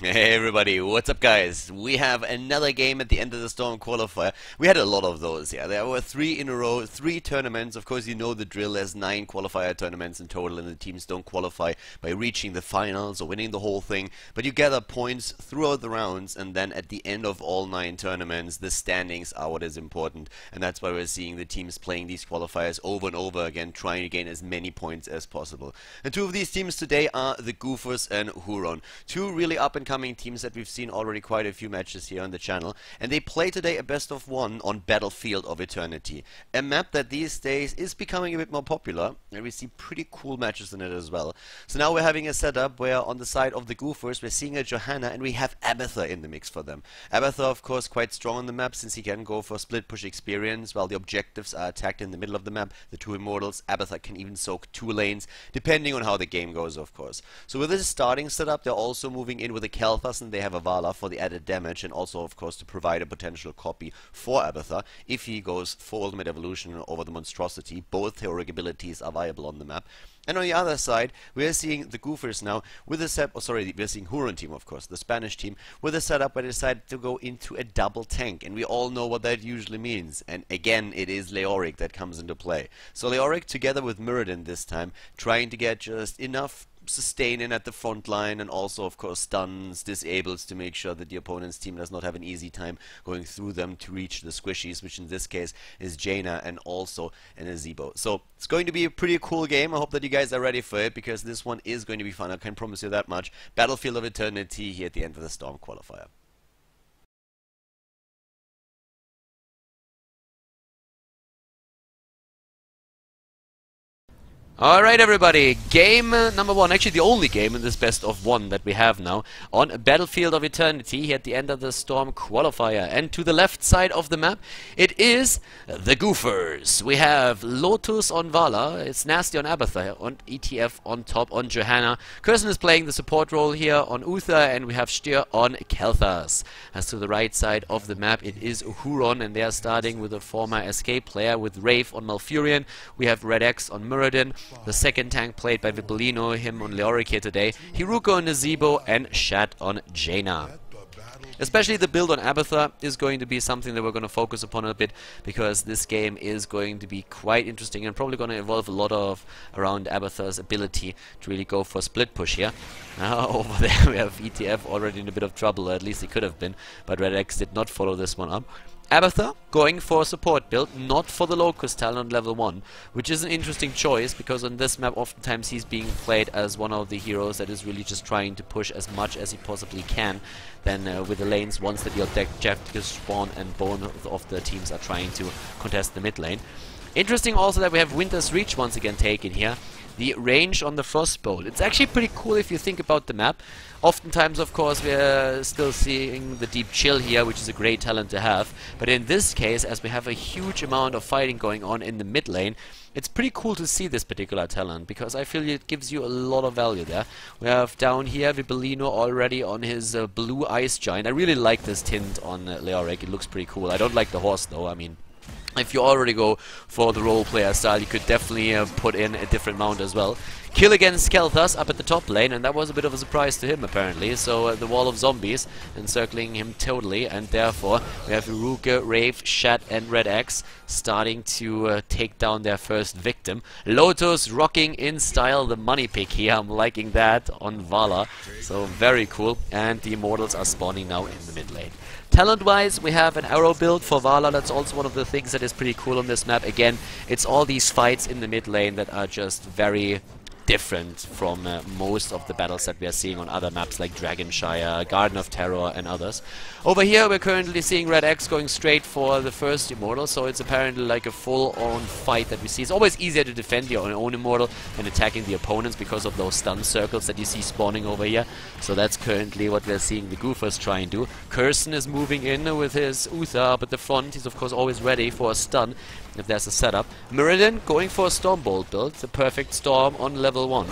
Hey everybody, what's up guys? We have another game at the end of the Storm qualifier. We had a lot of those, yeah. There were 3 in a row, 3 tournaments. Of course you know the drill, there's 9 qualifier tournaments in total and the teams don't qualify by reaching the finals or winning the whole thing. But you gather points throughout the rounds and then at the end of all 9 tournaments, the standings are what is important. And that's why we're seeing the teams playing these qualifiers over and over again, trying to gain as many points as possible. And 2 of these teams today are the Goofers and Huron. 2 really up and coming teams that we've seen already quite a few matches here on the channel, and they play today a best of 1 on Battlefield of Eternity, a map that these days is becoming a bit more popular and we see pretty cool matches in it as well. So now we're having a setup where on the side of the Goofers we're seeing a Johanna and we have Abatha in the mix for them. Abatha of course quite strong on the map since he can go for split push experience while the objectives are attacked in the middle of the map. The 2 immortals, Abatha can even soak 2 lanes depending on how the game goes of course. So with this starting setup they're also moving in with a Khaldor and they have a Vala for the added damage and also of course to provide a potential copy for Abatha if he goes for Ultimate Evolution over the Monstrosity. Both heroic abilities are viable on the map. And on the other side, we are seeing the Goofers now with a set. Oh, sorry, we are seeing Huron team, of course, the Spanish team, with a setup where they decided to go into a double tank, and we all know what that usually means. And again, it is Leoric that comes into play. So Leoric together with Muradin this time, trying to get just enough sustain in at the front line and also of course stuns, disables to make sure that the opponent's team does not have an easy time going through them to reach the squishies, which in this case is Jaina and also an Azebo. So it's going to be a pretty cool game. I hope that you guys are ready for it because this one is going to be fun. I can promise you that much. Battlefield of Eternity here at the end of the Storm qualifier. Alright everybody, game number 1, actually the only game in this best of 1 that we have now on Battlefield of Eternity here at the end of the Storm qualifier. And to the left side of the map it is the Goofers. We have Lotus on Vala, it's Nasty on Abatha, on ETF on top on Johanna. Kirsten is playing the support role here on Uther and we have Styr on Kelthas. As to the right side of the map it is Huron and they are starting with a former escape player with Wraith on Malfurion. We have Red X on Muradin. The second tank played by Vipolino, him on Leoric here today, Hiruko on Nazebo, and Shat on Jaina. Especially the build on Abatha is going to be something that we're going to focus upon a bit because this game is going to be quite interesting and probably going to evolve a lot of around Abatha's ability to really go for split push here. Now over there we have ETF already in a bit of trouble, or at least he could have been, but Red X did not follow this one up. Abatha going for a support build, not for the Locust talent on level 1, which is an interesting choice because on this map oftentimes he's being played as one of the heroes that is really just trying to push as much as he possibly can. Then with the lanes, once the objectives spawn and both of the teams are trying to contest the mid lane. Interesting also that we have Winter's Reach once again taken here. The range on the Frostbolt. It's actually pretty cool if you think about the map. Oftentimes, of course, we're still seeing the Deep Chill here, which is a great talent to have. But in this case, as we have a huge amount of fighting going on in the mid lane, it's pretty cool to see this particular talent, because I feel it gives you a lot of value there. We have down here Vipolino already on his blue Ice Giant. I really like this tint on Leoric. It looks pretty cool. I don't like the horse, though. I mean, if you already go for the role player style, you could definitely put in a different mount as well. Kill against Kelthas up at the top lane, and that was a bit of a surprise to him apparently. So the wall of zombies encircling him totally, and therefore we have Ruka, Wraith, Shat and Red X starting to take down their first victim. Lotus rocking in style the money pick here. I'm liking that on Vala, so very cool. And the immortals are spawning now in the mid lane. Talent-wise, we have an arrow build for Vala. That's also one of the things that is pretty cool on this map. Again, it's all these fights in the mid lane that are just very different from most of the battles that we are seeing on other maps like Dragonshire, Garden of Terror and others. Over here we're currently seeing Red X going straight for the first immortal, so it's apparently like a full-on fight that we see. It's always easier to defend your own immortal than attacking the opponents because of those stun circles that you see spawning over here. So that's currently what we're seeing the Goofers try and do. Kirsten is moving in with his Uther up at the front. He's of course always ready for a stun if there's a setup. Muradin going for a Stormbolt build, the perfect storm on level 1.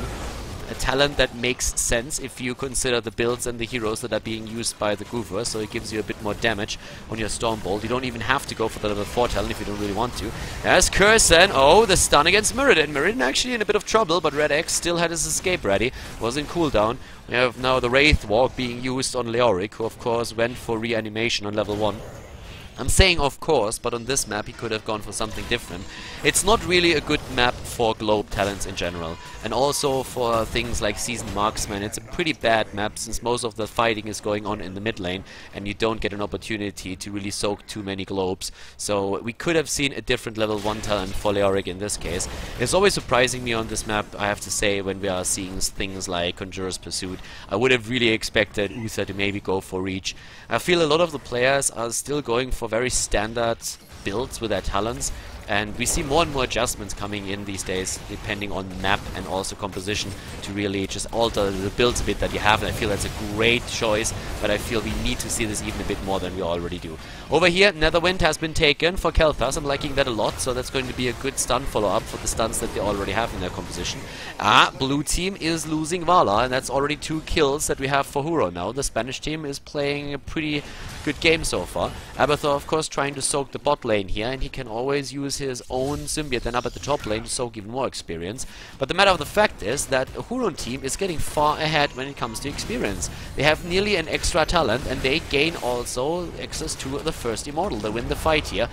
a talent that makes sense if you consider the builds and the heroes that are being used by the Goofers, so it gives you a bit more damage on your Stormbolt. You don't even have to go for the level 4 talent if you don't really want to. There's Cursen. Oh, the stun against Mirrodin. Mirrodin actually in a bit of trouble, but Red X still had his escape ready. Was in cooldown. We have now the Wraith Walk being used on Leoric, who of course went for reanimation on level 1. I'm saying of course, but on this map he could have gone for something different. It's not really a good map for globe talents in general, and also for things like Seasoned Marksman. It's a pretty bad map since most of the fighting is going on in the mid lane and you don't get an opportunity to really soak too many globes. So we could have seen a different level 1 talent for Leoric in this case. It's always surprising me on this map, I have to say, when we are seeing things like Conjurer's Pursuit. I would have really expected Uther to maybe go for Reach. I feel a lot of the players are still going for very standard builds with their talents, and we see more and more adjustments coming in these days depending on map and also composition to really just alter the builds a bit that you have, and I feel that's a great choice, but I feel we need to see this even a bit more than we already do. Over here, Netherwind has been taken for Kel'Thas. I'm liking that a lot, so that's going to be a good stun follow-up for the stuns that they already have in their composition. Blue team is losing Vala, and that's already 2 kills that we have for Huron now. The Spanish team is playing a pretty good game so far. Abathur, of course, trying to soak the bot lane here, and he can always use his own symbiote then up at the top lane to soak even more experience. But the matter of the fact is that a Huron team is getting far ahead when it comes to experience. They have nearly an extra talent, and they gain also access to the first Immortal. They win the fight here.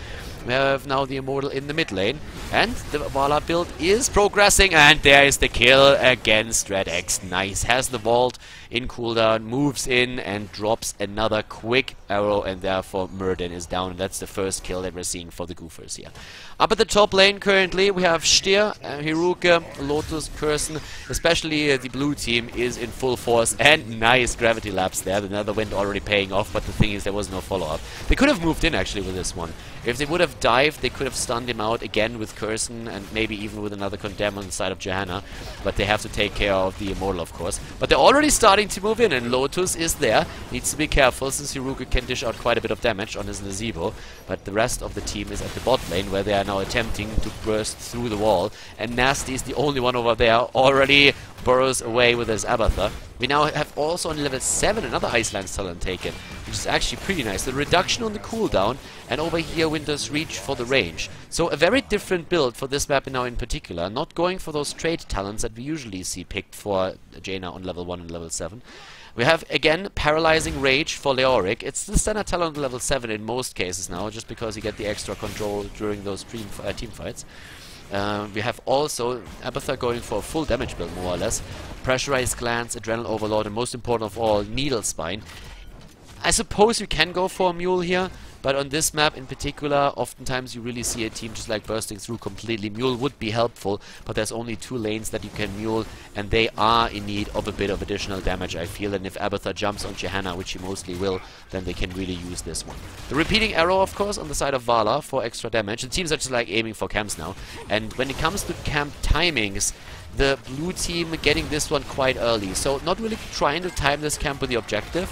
We have now the Immortal in the mid lane, and the Vala build is progressing, and there is the kill against Red X. Nice. Has the vault in cooldown, moves in and drops another quick arrow, and therefore Mirrodin is down, and that's the first kill that we're seeing for the Goofers here. Up at the top lane currently we have Styr, Hiruke, Lotus, Cursen. Especially the blue team is in full force, and nice gravity lapse there. The Netherwind already paying off, but the thing is there was no follow-up. They could have moved in actually with this one. If they would have dived, they could have stunned him out again with Cursen, and maybe even with another Condemn on the side of Johanna, but they have to take care of the Immortal, of course. But they're already starting to move in, and Lotus is there. Needs to be careful since Hiruke can dish out quite a bit of damage on his Nazebo, but the rest of the team is at the bot lane, where they are now attempting to burst through the wall, and Nasty is the only one over there, already burrows away with his Abathur. We now have also on level 7 another Iceland talent taken, which is actually pretty nice. The reduction on the cooldown, and over here Winter's Reach for the range. So a very different build for this map now in particular, not going for those trade talents that we usually see picked for Jaina on level 1 and level 7. We have, again, Paralyzing Rage for Leoric. It's the standard talent on level 7 in most cases now, just because you get the extra control during those team fights. We have also Abathur going for a full damage build, more or less. Pressurized Glance, Adrenal Overload, and most important of all, Needle Spine. I suppose you can go for a Mule here, but on this map in particular, oftentimes you really see a team just like bursting through completely. Mule would be helpful, but there's only 2 lanes that you can Mule, and they are in need of a bit of additional damage, I feel. And if Abathur jumps on Johanna, which he mostly will, then they can really use this one. The repeating arrow, of course, on the side of Vala for extra damage. The teams are just like aiming for camps now. And when it comes to camp timings, the blue team getting this one quite early. So not really trying to time this camp with the objective.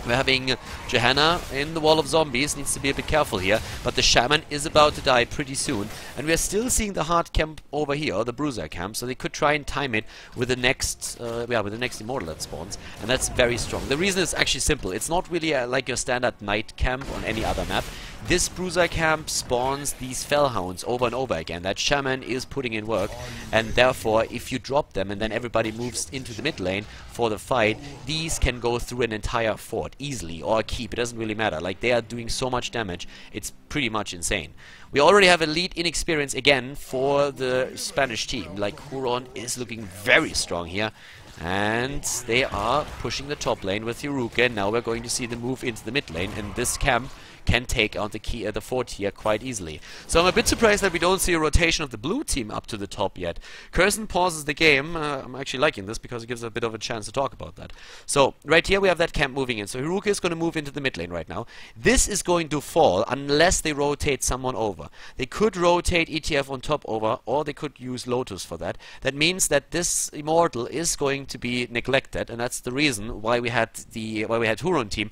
We're having Johanna in the wall of zombies, needs to be a bit careful here, but the Shaman is about to die pretty soon, and we're still seeing the hard camp over here, the Bruiser camp, so they could try and time it with the next Immortal that spawns, and that's very strong. The reason is actually simple. It's not really like your standard night camp on any other map. This Bruiser camp spawns these Fellhounds over and over again. That Shaman is putting in work, and therefore if you drop them and then everybody moves into the mid lane for the fight, these can go through an entire fort easily, or a keep. It doesn't really matter. Like, they are doing so much damage, it's pretty much insane. We already have elite inexperience again for the Spanish team. Like, Huron is looking very strong here. And they are pushing the top lane with Hiruke, and now we're going to see them move into the mid lane, and this camp can take out the fort here quite easily. So I'm a bit surprised that we don't see a rotation of the blue team up to the top yet. Cursen pauses the game. I'm actually liking this because it gives a bit of a chance to talk about that. So right here we have that camp moving in. So Hiruke is going to move into the mid lane right now. This is going to fall unless they rotate someone over. They could rotate ETF on top over, or they could use Lotus for that. That means that this Immortal is going to be neglected, and that's the reason why we had the Huron team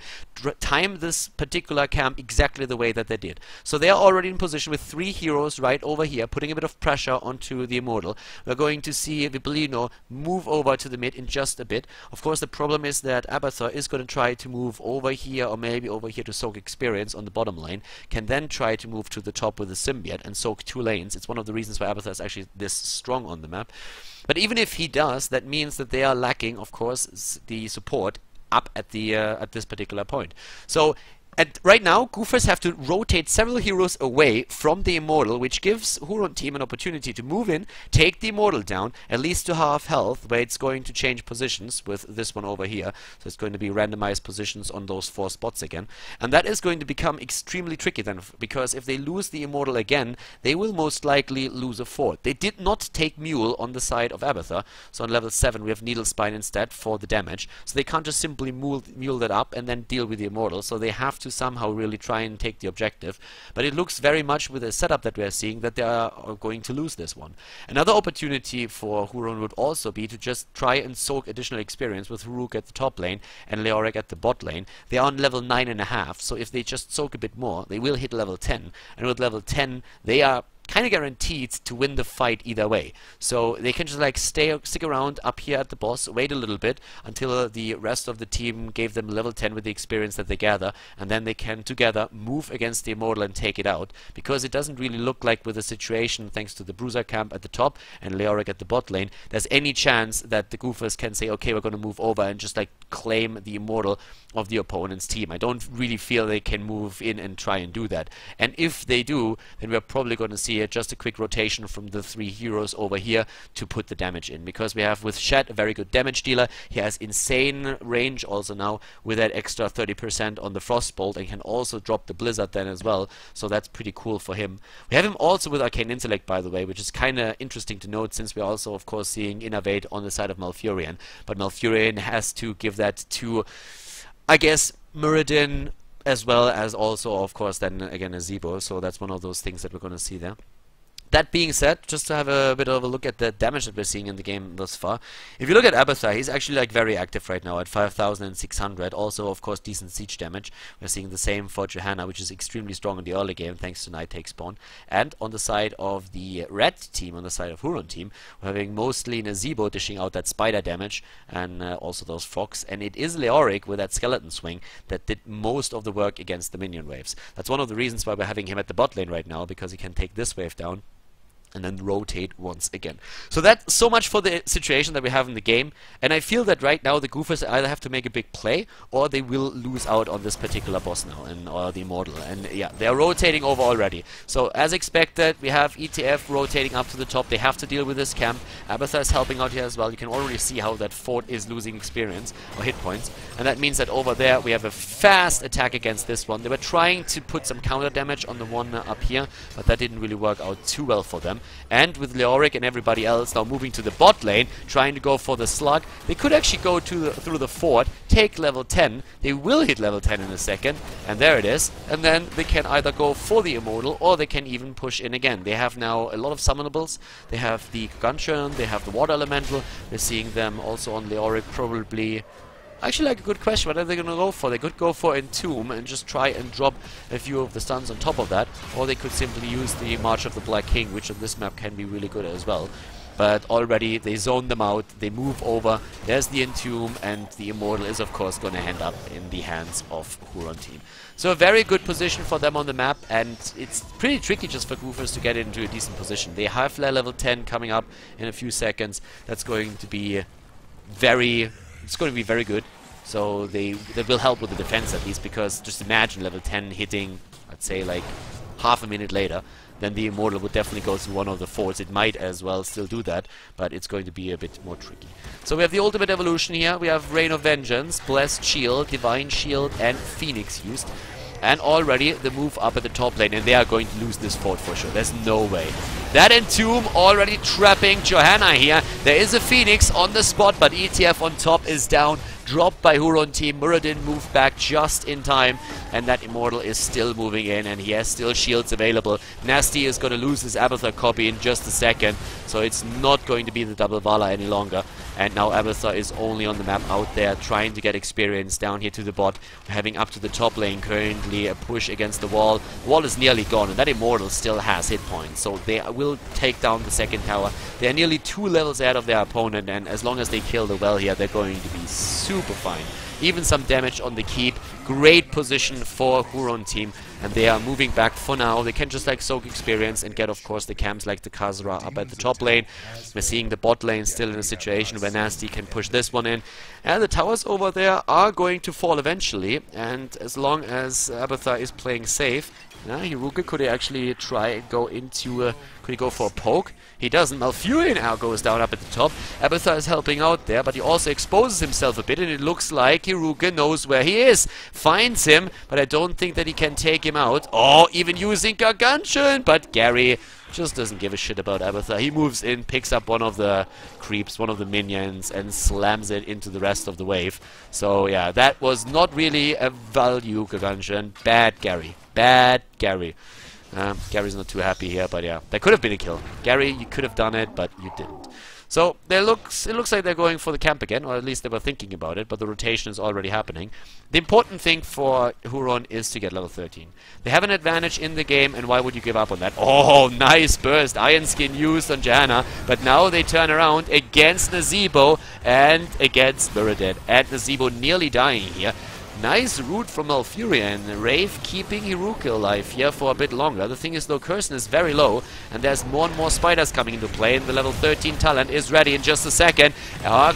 time this particular camp exactly the way that they did. So they are already in position with 3 heroes right over here, putting a bit of pressure onto the Immortal. We're going to see Vipolino move over to the mid in just a bit. Of course, the problem is that Abathur is going to try to move over here, or maybe over here to soak experience on the bottom lane, can then try to move to the top with the Symbiote and soak 2 lanes. It's one of the reasons why Abathur is actually this strong on the map. But even if he does, that means that they are lacking, of course, the support up at the at this particular point. So right now, Goofers have to rotate several heroes away from the Immortal, which gives Huron team an opportunity to move in, take the Immortal down, at least to half health, where it's going to change positions with this one over here. So it's going to be randomized positions on those 4 spots again. And that is going to become extremely tricky then, because if they lose the Immortal again, they will most likely lose a fort. They did not take Mule on the side of Abathur, so on level 7 we have Needle Spine instead for the damage. So they can't just simply mule that up and then deal with the Immortal, so they have to somehow really try and take the objective. But it looks very much with the setup that we are seeing that they are going to lose this one. Another opportunity for Huron would also be to just try and soak additional experience with Huruk at the top lane and Leoric at the bot lane. They are on level 9.5, so if they just soak a bit more, they will hit level 10, and with level 10 they are kind of guaranteed to win the fight either way. So they can just like stick around up here at the boss, wait a little bit until the rest of the team gave them level 10 with the experience that they gather, and then they can together move against the Immortal and take it out, because it doesn't really look like with the situation, thanks to the Bruiser camp at the top and Leoric at the bot lane, there's any chance that the Goofers can say, okay, we're going to move over and just like claim the Immortal of the opponent's team. I don't really feel they can move in and try and do that. And if they do, then we're probably going to see just a quick rotation from the 3 heroes over here to put the damage in, because we have with Shed a very good damage dealer. He has insane range also now with that extra 30% on the Frostbolt, and can also drop the Blizzard then as well, so that's pretty cool for him. We have him also with Arcane Intellect, by the way, which is kind of interesting to note, since we're also of course seeing Innervate on the side of Malfurion, but Malfurion has to give that to, I guess, Muradin, as well as also of course then again a Zebo, so that's one of those things that we're going to see there. That being said, just to have a bit of a look at the damage that we're seeing in the game thus far, if you look at Abathur, he's actually like very active right now at 5,600. Also, of course, decent siege damage. We're seeing the same for Johanna, which is extremely strong in the early game thanks to Night Take Spawn. And on the side of the red team, on the side of Huron team, we're having mostly Nazebo dishing out that spider damage and also those frogs. And it is Leoric with that skeleton swing that did most of the work against the minion waves. That's one of the reasons why we're having him at the bot lane right now, because he can take this wave down and then rotate once again. So that's so much for the situation that we have in the game, and I feel that right now the Goofers either have to make a big play or they will lose out on this particular boss now, or the Immortal. And yeah, they are rotating over already. So as expected, we have ETF rotating up to the top. They have to deal with this camp. Abathur is helping out here as well. You can already see how that fort is losing experience or hit points, and that means that over there we have a fast attack against this one. They were trying to put some counter damage on the one up here, but that didn't really work out too well for them. And with Leoric and everybody else now moving to the bot lane, trying to go for the slug, they could actually go through the fort, take level 10, they will hit level 10 in a second, and there it is, and then they can either go for the Immortal, or they can even push in again. They have now a lot of summonables, they have the Gunchurn, they have the Water Elemental, we're seeing them also on Leoric probably. Actually, like a good question, what are they going to go for? They could go for Entomb and just try and drop a few of the stuns on top of that, or they could simply use the March of the Black King, which on this map can be really good as well. But already they zone them out, they move over, there's the Entomb, and the Immortal is of course going to end up in the hands of Huron team. So a very good position for them on the map, and it's pretty tricky just for Goofers to get into a decent position. They have level 10 coming up in a few seconds. That's going to be very good. So that will help with the defense at least, because just imagine level 10 hitting, I'd say like half a minute later, then the Immortal would definitely go through one of the forts. It might as well still do that, but it's going to be a bit more tricky. So we have the ultimate evolution here. We have Rain of Vengeance, Blessed Shield, Divine Shield, and Phoenix used. And already the move up at the top lane, and they are going to lose this fort for sure. There's no way. That Entomb already trapping Johanna here. There is a Phoenix on the spot, but ETF on top is down. Dropped by Huron team. Muradin moved back just in time, and that Immortal is still moving in, and he has still shields available. Nasty is going to lose his Abathur copy in just a second, so it's not going to be the double Vala any longer. And now Abathar is only on the map out there trying to get experience down here to the bot. We're having up to the top lane currently a push against the wall. The wall is nearly gone, and that Immortal still has hit points, so they will take down the second tower. They are nearly 2 levels ahead of their opponent, and as long as they kill the well here, they're going to be super fine. Even some damage on the keep. Great position for Huron team, and they are moving back for now. They can just like soak experience and get, of course, the camps like the Khaldor up at the top lane. We're seeing the bot lane still in a situation where Nasty can push this one in, and the towers over there are going to fall eventually. And as long as Abathar is playing safe, Hiruka could actually try and go into could he go for a poke? He doesn't. Malfurion now goes down up at the top. Abathar is helping out there, but he also exposes himself a bit, and it looks like Hiruka knows where he is. Finds him, but I don't think that he can take him out. Oh, even using Gargantuan, but Gary just doesn't give a shit about Abathar. He moves in, picks up one of the creeps, one of the minions, and slams it into the rest of the wave. So yeah, that was not really a value Gargantuan. Bad Gary. Bad Gary. Gary's not too happy here, but yeah, that could have been a kill. Gary, you could have done it, but you didn't. So it looks like they're going for the camp again, or at least they were thinking about it, but the rotation is already happening. The important thing for Huron is to get level 13. They have an advantage in the game, and why would you give up on that? Oh, nice burst. Iron Skin used on Johanna, but now they turn around against Nazeebo and against Muradin. And Nazeebo nearly dying here. Nice root from Malfurion. Wraith keeping Hiruka alive here for a bit longer. The thing is, though, Curson is very low, and there's more and more spiders coming into play, and the level 13 talent is ready in just a second.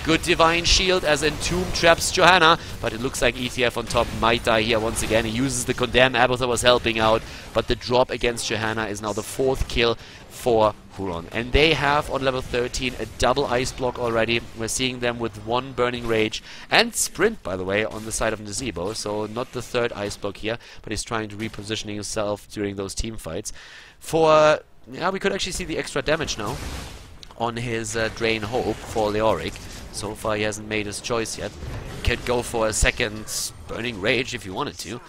Good Divine Shield as Entomb traps Johanna, but it looks like ETF on top might die here once again. He uses the Condemn. Abathar was helping out, but the drop against Johanna is now the 4th kill for Huron. And they have on level 13 a double ice block already. We're seeing them with 1 Burning Rage and Sprint, by the way, on the side of Nazeebo. So not the 3rd ice block here, but he's trying to repositioning himself during those team fights. For yeah, we could actually see the extra damage now on his Drain Hope for Leoric. So far he hasn't made his choice yet. Could go for a 2nd Burning Rage if you wanted to.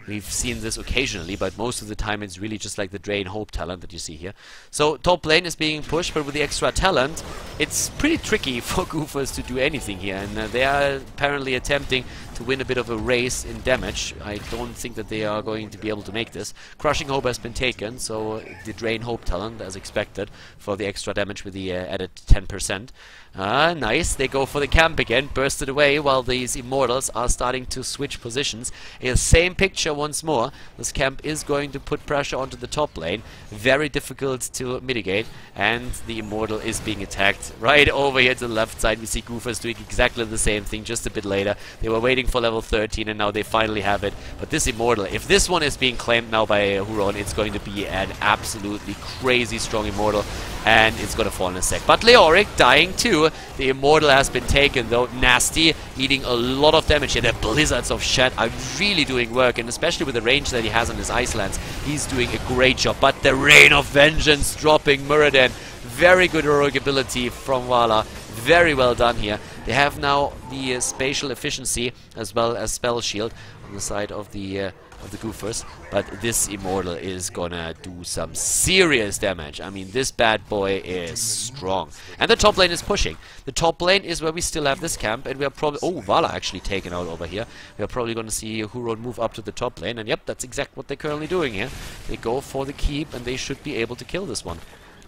We've seen this occasionally, but most of the time it's really just like the Drain Hope talent that you see here. So top lane is being pushed, but with the extra talent, it's pretty tricky for Goofers to do anything here. And they are apparently attempting to win a bit of a race in damage. I don't think that they are going to be able to make this. Crushing Hope has been taken, so the Drain Hope talent, as expected, for the extra damage with the added 10%. Nice. They go for the camp again, bursted away, while these Immortals are starting to switch positions. In the same picture once more, this camp is going to put pressure onto the top lane. Very difficult to mitigate, and the Immortal is being attacked. Right over here to the left side, we see Goofers doing exactly the same thing, just a bit later. They were waiting for level 13, and now they finally have it. But this Immortal, if this one is being claimed now by Huron, it's going to be an absolutely crazy strong Immortal, and it's going to fall in a sec. But Leoric dying too. The Immortal has been taken though. Nasty eating a lot of damage here. The Blizzards of Shed are really doing work, and especially with the range that he has on his Icelands, he's doing a great job. But the Rain of Vengeance dropping Muradin. Very good heroic ability from Vala. Very well done here. They have now the spatial efficiency as well as spell shield on the side of the Goofers, but this Immortal is gonna do some serious damage. I mean, this bad boy is strong. And the top lane is pushing. The top lane is where we still have this camp, and we are probably... Oh, Vala actually taken out over here. We are probably gonna see Huron move up to the top lane, and yep, that's exactly what they're currently doing here. They go for the keep, and they should be able to kill this one.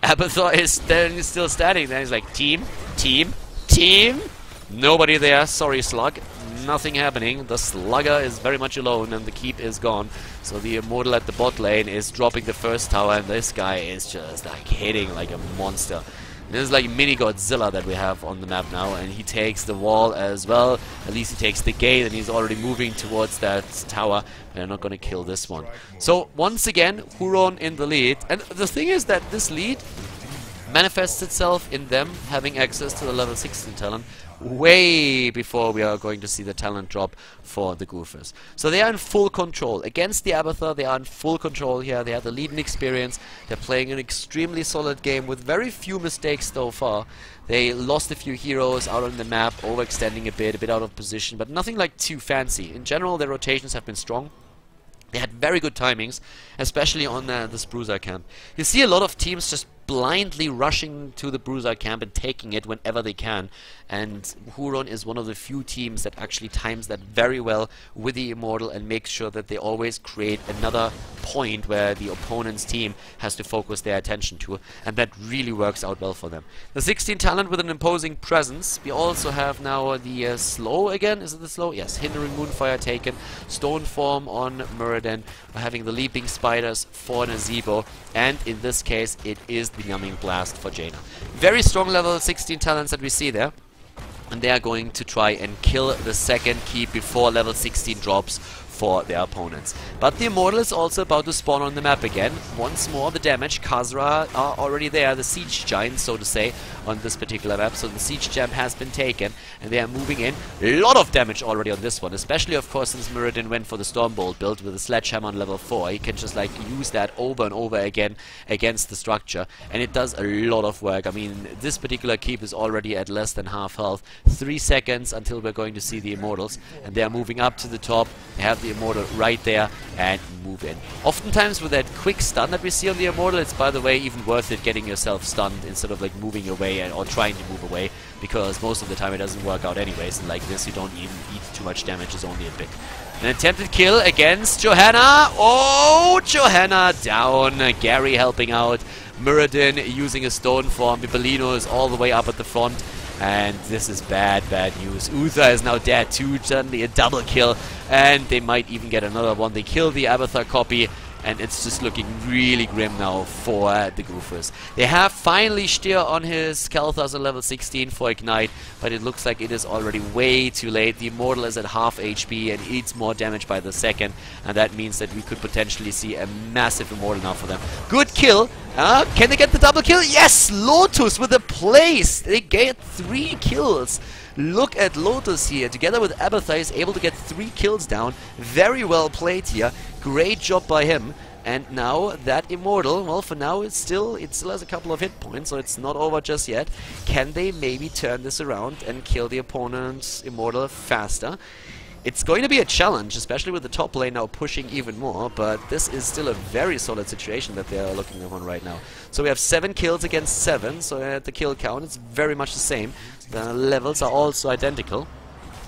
Abathar is still standing there. He's like, team, team, team. Nobody there. Sorry, Slug. Nothing happening. The Slugger is very much alone, and the keep is gone. So the Immortal at the bot lane is dropping the first tower, and this guy is just like hitting like a monster. This is like mini Godzilla that we have on the map now, and he takes the wall as well. At least he takes the gate, and he's already moving towards that tower. They're not going to kill this one. So once again, Huron in the lead. And the thing is that this lead manifests itself in them having access to the level 16 talent way before we are going to see the talent drop for the Goofers. So they are in full control. Against the Abathar, they are in full control here. They have the lead in experience. They're playing an extremely solid game with very few mistakes so far. They lost a few heroes out on the map, overextending a bit out of position, but nothing like too fancy. In general, their rotations have been strong. They had very good timings, especially on the Sprucer camp. You see a lot of teams just blindly rushing to the Bruiser camp and taking it whenever they can. And Huron is one of the few teams that actually times that very well with the Immortal and makes sure that they always create another point where the opponent's team has to focus their attention to, and that really works out well for them. The 16 talent with an imposing presence. We also have now the slow again. Is it the slow? Yes. Hindering Moonfire taken. Stone Form on Muradin. We're having the Leaping Spiders for Nazebo, and in this case it is the Numbing Blast for Jaina. Very strong level 16 talents that we see there. And they are going to try and kill the second key before level 16 drops for their opponents. But the Immortal is also about to spawn on the map again. Once more, the damage. Khazra are already there, the Siege Giants, so to say, on this particular map. So the Siege Gem has been taken, and they are moving in. A lot of damage already on this one, especially, of course, since Muradin went for the Stormbolt build with a Sledgehammer on level 4. He can just, like, use that over and over again against the structure, and it does a lot of work. I mean, this particular keep is already at less than half health. 3 seconds until we're going to see the Immortals, and they are moving up to the top. They have the Immortal right there and move in. Oftentimes with that quick stun that we see on the Immortal, it's, by the way, even worth it getting yourself stunned instead of like moving away or trying to move away, because most of the time it doesn't work out anyways, and like this you don't even eat too much damage, it's only a bit. An attempted kill against Johanna. Oh, Johanna down. Gary helping out. Muradin using a Stone Form. Bibelino is all the way up at the front. And this is bad news. Uther is now dead too, suddenly a double kill, and they might even get another one. They kill the Abathar copy, and it's just looking really grim now for the Goofers. They have finally Stier on his Khaldor on level 16 for Ignite, but it looks like it is already way too late. The Immortal is at half HP and eats more damage by the second, and that means that we could potentially see a massive Immortal now for them. Good kill. Can they get the double kill? Yes! Lotus with a place! They get 3 kills. Look at Lotus here. Together with Abathar, is able to get 3 kills down. Very well played here. Great job by him. And now that Immortal, well, for now it still has a couple of hit points, so it's not over just yet. Can they maybe turn this around and kill the opponent's Immortal faster? It's going to be a challenge, especially with the top lane now pushing even more, but this is still a very solid situation that they are looking on right now. So we have 7 kills against 7, so at the kill count it's very much the same. The levels are also identical.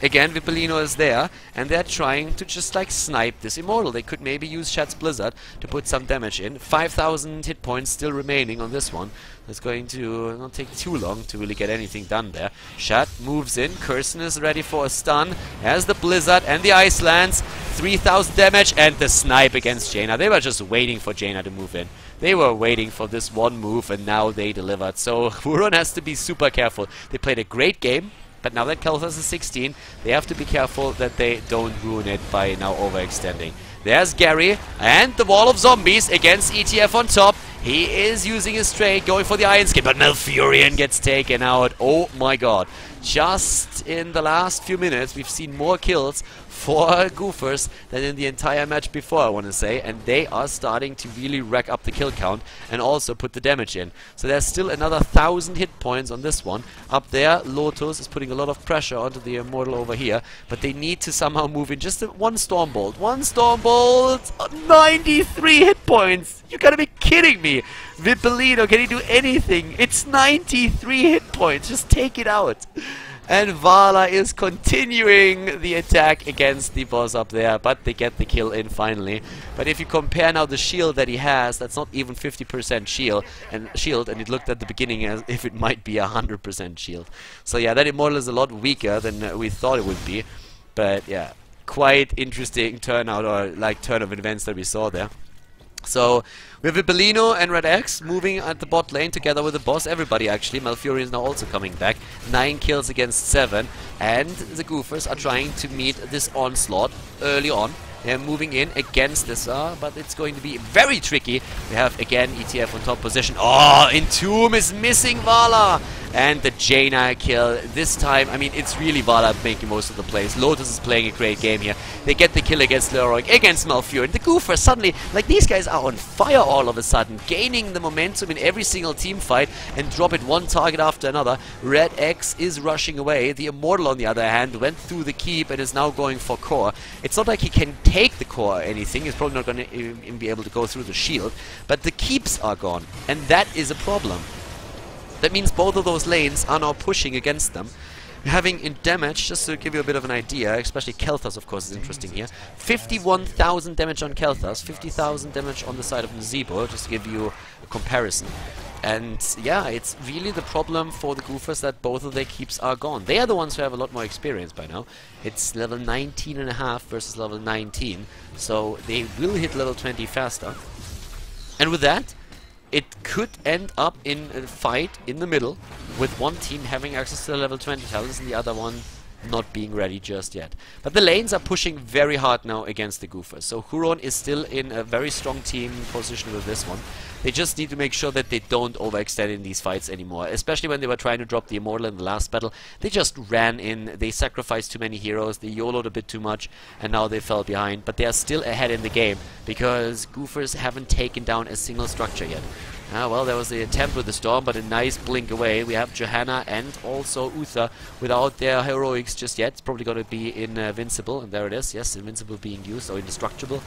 Again, Vippolino is there, and they're trying to just like snipe this Immortal. They could maybe use Shad's Blizzard to put some damage in. 5,000 hit points still remaining on this one. It's going to not take too long to really get anything done there. Shad moves in. Curson is ready for a stun. Has the Blizzard and the Ice Lance. 3,000 damage and the snipe against Jaina. They were just waiting for Jaina to move in. They were waiting for this one move, and now they delivered. So Huron has to be super careful. They played a great game, but now that Khaldor is 16, they have to be careful that they don't ruin it by now overextending. There's Gary and the wall of zombies against ETF on top. He is using his trade, going for the Iron Skin, but Malfurion gets taken out. Oh my god. Just in the last few minutes, we've seen more kills for Goofers than in the entire match before, I want to say, and they are starting to really rack up the kill count and also put the damage in. So there's still another 1,000 hit points on this one. Up there, Lotus is putting a lot of pressure onto the Immortal over here, but they need to somehow move in just one Stormbolt. One Stormbolt! 93 hit points! You gotta be kidding me! Vippolino, can he do anything? It's 93 hit points, just take it out! And Vala is continuing the attack against the boss up there, but they get the kill in finally. But if you compare now the shield that he has, that's not even 50% shield, and it looked at the beginning as if it might be 100% shield. So yeah, that Immortal is a lot weaker than we thought it would be. But yeah, quite interesting turnout, or like turn of events that we saw there. So, we have Vippolino and Red X moving at the bot lane together with the boss. Everybody actually. Malfurion is now also coming back. 9 kills against 7. And the Goofers are trying to meet this onslaught early on. They're moving in against this, but it's going to be very tricky. We have again ETF on top position. Oh, Entomb is missing Vala. And the Jaina kill. This time, I mean, it's really Vala making most of the plays. Lotus is playing a great game here. They get the kill against Leroy, against Malfurion. And the Goofers suddenly, like, these guys are on fire all of a sudden, gaining the momentum in every single team fight and drop it one target after another. Red X is rushing away. The Immortal, on the other hand, went through the keep and is now going for core. It's not like he can take the core or anything. He's probably not going to be able to go through the shield. But the keeps are gone. And that is a problem. That means both of those lanes are now pushing against them. Having in damage, just to give you a bit of an idea, especially Kel'Thas, of course, is interesting here. 51,000 damage on Kel'Thas, 50,000 damage on the side of Nazeebo, just to give you a comparison. And yeah, it's really the problem for the Goofers that both of their keeps are gone. They are the ones who have a lot more experience by now. It's level 19.5 versus level 19, so they will hit level 20 faster. And with that, it could end up in a fight in the middle, with one team having access to the level 20 talents and the other one not being ready just yet. But the lanes are pushing very hard now against the Goofers. So Huron is still in a very strong team position with this one. They just need to make sure that they don't overextend in these fights anymore. Especially when they were trying to drop the Immortal in the last battle. They just ran in, they sacrificed too many heroes, they YOLO'd a bit too much, and now they fell behind. But they are still ahead in the game, because Goofers haven't taken down a single structure yet. Well, there was the attempt with the Storm, but a nice blink away. We have Johanna and also Uther without their heroics just yet. It's probably going to be invincible, and there it is. Yes, invincible being used, or indestructible.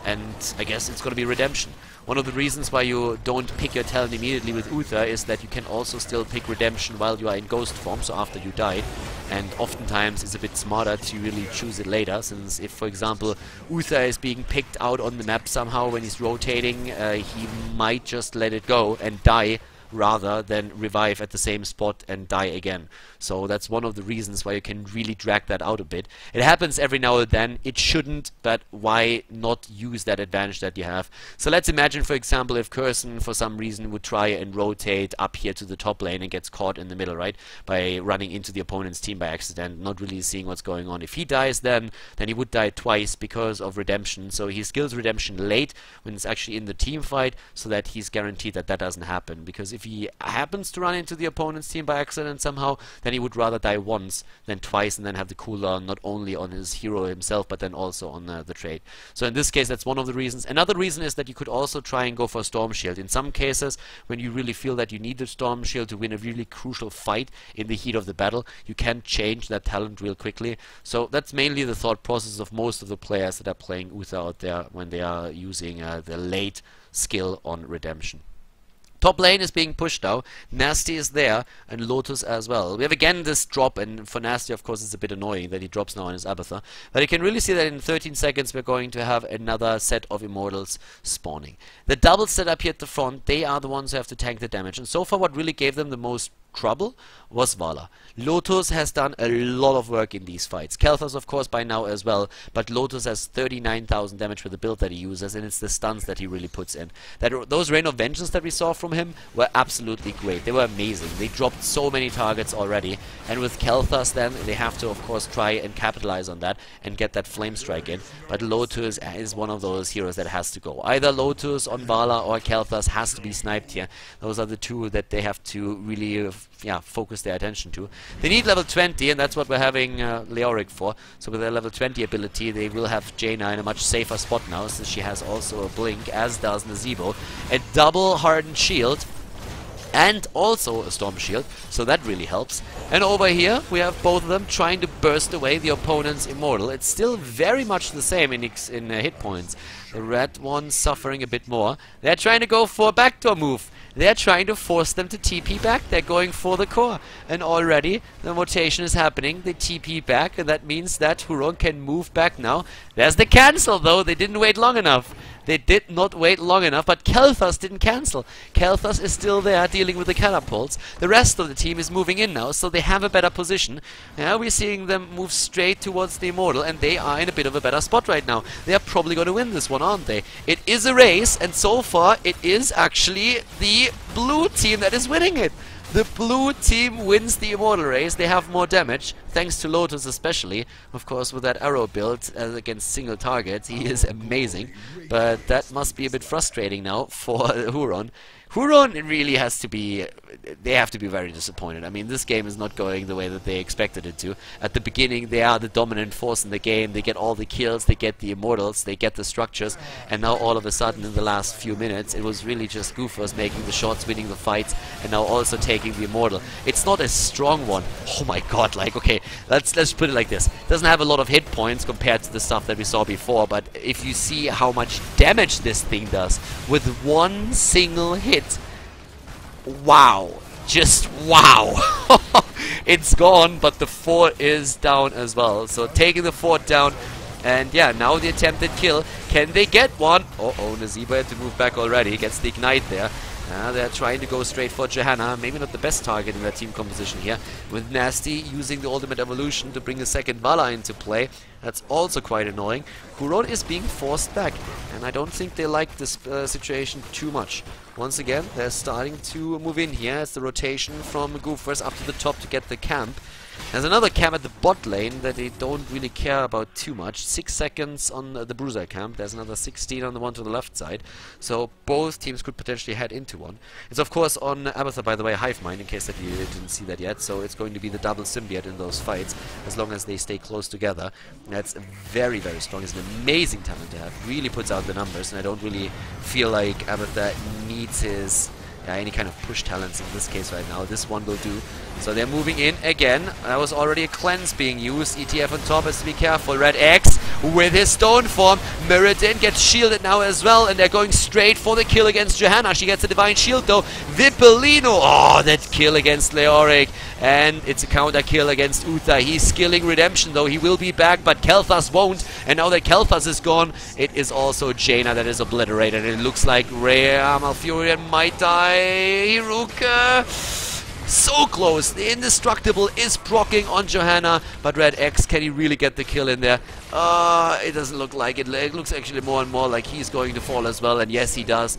And I guess it's going to be redemption. One of the reasons why you don't pick your talent immediately with Uther is that you can also still pick redemption while you are in ghost form, so after you died. And oftentimes it's a bit smarter to really choose it later, since if, for example, Uther is being picked out on the map somehow when he's rotating, he might just let it go and die, rather than revive at the same spot and die again. So that's one of the reasons why you can really drag that out a bit. It happens every now and then. It shouldn't, but why not use that advantage that you have? So let's imagine, for example, if Curson for some reason would try and rotate up here to the top lane and gets caught in the middle, right? By running into the opponent's team by accident, not really seeing what's going on. If he dies then he would die twice because of redemption. So he skills redemption late when it's actually in the team fight, so that he's guaranteed that that doesn't happen. Because if he happens to run into the opponent's team by accident somehow, then he would rather die once than twice, and then have the cooldown not only on his hero himself, but then also on the trade. So in this case, that's one of the reasons. Another reason is that you could also try and go for Storm Shield. In some cases, when you really feel that you need the Storm Shield to win a really crucial fight in the heat of the battle, you can change that talent real quickly. So that's mainly the thought process of most of the players that are playing Uther out there when they are using the late skill on redemption. Top lane is being pushed now. Nasty is there, and Lotus as well. We have again this drop, and for Nasty, of course, it's a bit annoying that he drops now on his Abathur. But you can really see that in 13 seconds we're going to have another set of Immortals spawning. The double set up here at the front, they are the ones who have to tank the damage. And so far what really gave them the most trouble was Vala. Lotus has done a lot of work in these fights. Kel'Thas, of course, by now as well, but Lotus has 39,000 damage with the build that he uses, and it's the stuns that he really puts in. Those Rain of Vengeance that we saw from him were absolutely great. They were amazing. They dropped so many targets already, and with Kel'Thas then, they have to, of course, try and capitalize on that and get that Flame Strike in. But Lotus is one of those heroes that has to go. Either Lotus on Vala or Kel'Thas has to be sniped here. Those are the two that they have to really focus their attention to. They need level 20, and that's what we're having Leoric for. So with their level 20 ability, they will have Jaina in a much safer spot now, since she has also a blink, as does Nazeebo. A double hardened shield, and also a storm shield, so that really helps. And over here, we have both of them trying to burst away the opponent's Immortal. It's still very much the same in hit points. The red one suffering a bit more. They're trying to go for a backdoor move. They're trying to force them to TP back. They're going for the core. And already the rotation is happening. They TP back, and that means that Huron can move back now. There's the cancel, though. They didn't wait long enough. They did not wait long enough, but Kel'Thas didn't cancel. Kel'Thas is still there dealing with the catapults. The rest of the team is moving in now, so they have a better position. Now we're seeing them move straight towards the Immortal, and they are in a bit of a better spot right now. They are probably going to win this one, aren't they? It is a race, and so far it is actually the blue team that is winning it. The blue team wins the Immortal race. They have more damage, thanks to Lotus especially. Of course, with that arrow build against single targets, he is amazing. But that must be a bit frustrating now for Huron. Huron really has to be, they have to be very disappointed. I mean, this game is not going the way that they expected it to. At the beginning, they are the dominant force in the game. They get all the kills, they get the immortals, they get the structures, and now all of a sudden, in the last few minutes, it was really just Goofers making the shots, winning the fights, and now also taking the immortal. It's not a strong one. Oh my god, like, okay, let's put it like this. It doesn't have a lot of hit points compared to the stuff that we saw before, but if you see how much damage this thing does with one single hit, wow, just wow. It's gone, but the fort is down as well. So taking the fort down, and yeah, now the attempted kill. Can they get one? Uh-oh, Nazeebo had to move back already. Gets the ignite there. They're trying to go straight for Johanna. Maybe not the best target in their team composition here. With Nasty using the ultimate evolution to bring the second Vala into play. That's also quite annoying. Huron is being forced back, and I don't think they like this situation too much. Once again, they're starting to move in here. It's the rotation from Goofers up to the top to get the camp. There's another camp at the bot lane that they don't really care about too much. 6 seconds on the Bruiser camp. There's another 16 on the one to the left side. So both teams could potentially head into one. It's of course on Abathur, by the way, Hive Mind, in case that you didn't see that yet. So it's going to be the double symbiote in those fights, as long as they stay close together. That's very, very strong. It's an amazing talent to have. Really puts out the numbers, and I don't really feel like Abathur needs his any kind of push talents in this case right now. This one will do. So they're moving in again. That was already a cleanse being used. ETF on top has to be careful. Red X with his stone form. Mirrodin gets shielded now as well, and they're going straight for the kill against Johanna. She gets a divine shield though. Vipolino, oh, that kill against Leoric. And it's a counter kill against Uther. He's skilling Redemption though. He will be back, but Kel'Thas won't. And now that Kel'Thas is gone, it is also Jaina that is obliterated. And it looks like Rhea Malfurion might die. Hiruka, so close. The Indestructible is procking on Johanna, but Red X, can he really get the kill in there? It doesn't look like it. It looks actually more and more like he's going to fall as well, and yes, he does.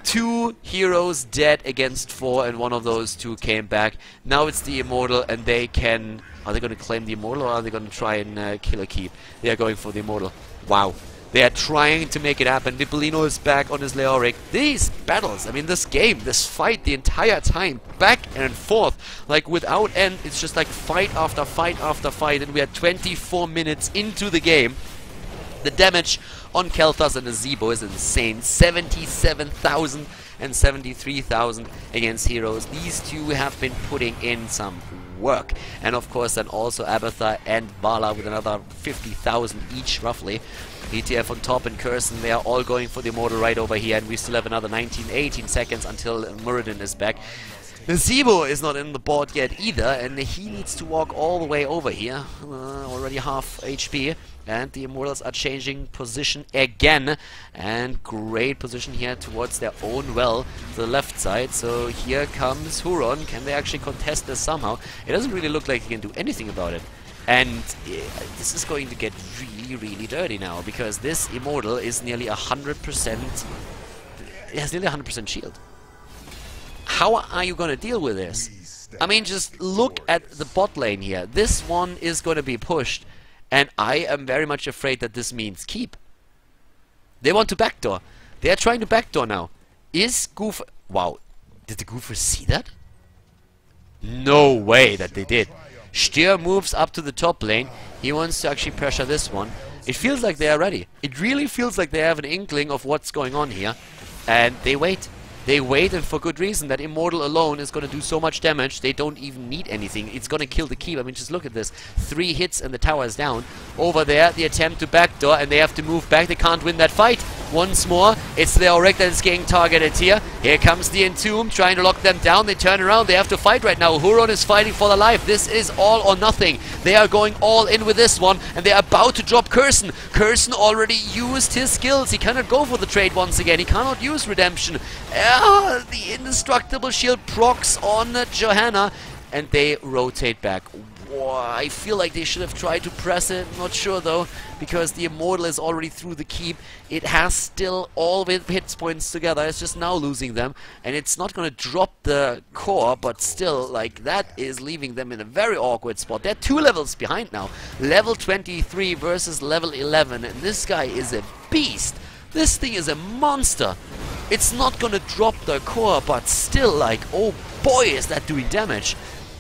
2 heroes dead against 4, and one of those 2 came back. Now it's the Immortal, and they can... Are they going to claim the Immortal, or are they going to try and kill a keep? They are going for the Immortal. Wow. They are trying to make it happen. Vipolino is back on his Leoric. These battles, I mean, this game, this fight the entire time, back and forth, like without end. It's just like fight after fight after fight, and we are 24 minutes into the game. The damage on Kel'Thas and Nazeebo is insane. 77,000 and 73,000 against heroes. These two have been putting in some work. And of course then also Abathur and Vala with another 50,000 each roughly. ETF on top and Curson, they are all going for the Immortal right over here, and we still have another 18 seconds until Muradin is back. Nazeebo is not in the board yet either, and he needs to walk all the way over here. Already half HP, and the Immortals are changing position again. And great position here towards their own well, the left side. So here comes Huron. Can they actually contest this somehow? It doesn't really look like he can do anything about it. And this is going to get really, really dirty now, because this Immortal is nearly 100%... It has nearly 100% shield. How are you going to deal with this? I mean, just look at the bot lane here. This one is going to be pushed, and I am very much afraid that this means keep. They want to backdoor. They are trying to backdoor now. Is Goof... Wow. Did the Goofers see that? No way that they did. Stier moves up to the top lane. He wants to actually pressure this one. It feels like they are ready. It really feels like they have an inkling of what's going on here. And they wait. They wait, and for good reason. That Immortal alone is going to do so much damage. They don't even need anything. It's going to kill the keep. I mean, just look at this. 3 hits and the tower is down. Over there, the attempt to backdoor, and they have to move back. They can't win that fight. Once more, it's the Auric that is getting targeted here. Here comes the Entomb, trying to lock them down. They turn around. They have to fight right now. Huron is fighting for their life. This is all or nothing. They are going all in with this one, and they are about to drop Curson. Curson already used his skills. He cannot go for the trade once again. He cannot use Redemption. The Indestructible shield procs on Johanna, and they rotate back. I feel like they should have tried to press it. Not sure though, because the Immortal is already through the keep. It has still all the hit points together. It's just now losing them, and it's not going to drop the core, but still, like, that is leaving them in a very awkward spot. They're 2 levels behind now. Level 23 versus level 11, and this guy is a beast. This thing is a monster. It's not gonna drop the core, but still, like, oh boy, is that doing damage.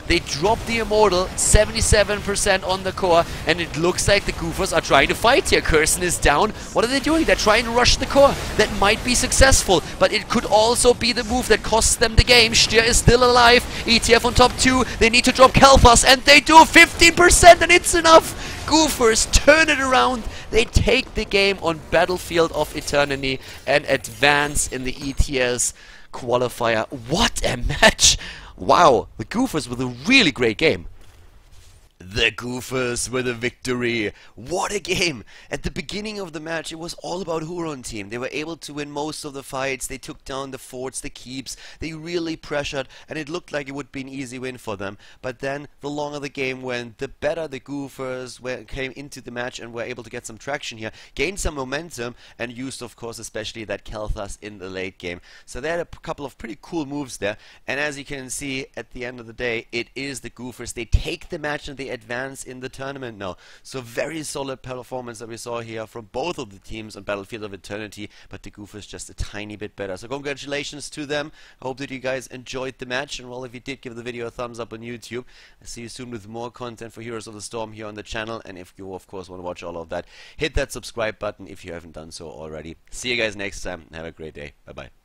They dropped the Immortal, 77% on the core, and it looks like the Goofers are trying to fight here. Kirsten is down. What are they doing? They're trying to rush the core. That might be successful, but it could also be the move that costs them the game. Stier is still alive. ETF on top 2. They need to drop Khaldor, and they do 15%, and it's enough. Goofers turn it around. They take the game on Battlefield of Eternity and advance in the ETS qualifier. What a match! Wow, the Goofers with a really great game. The Goofers with a victory. What a game! At the beginning of the match, it was all about Huron team. They were able to win most of the fights. They took down the forts, the keeps. They really pressured, and it looked like it would be an easy win for them. But then, the longer the game went, the better the Goofers came into the match and were able to get some traction here, gained some momentum, and used, of course, especially that Khaldor in the late game. So they had a couple of pretty cool moves there. And as you can see, at the end of the day, it is the Goofers. They take the match and they advance in the tournament now. So very solid performance that we saw here from both of the teams on Battlefield of Eternity, but the Goofers just a tiny bit better. So congratulations to them. I hope that you guys enjoyed the match, and well, if you did, give the video a thumbs up on YouTube. I'll see you soon with more content for Heroes of the Storm here on the channel, and if you of course want to watch all of that, hit that subscribe button if you haven't done so already. See you guys next time. Have a great day. Bye bye.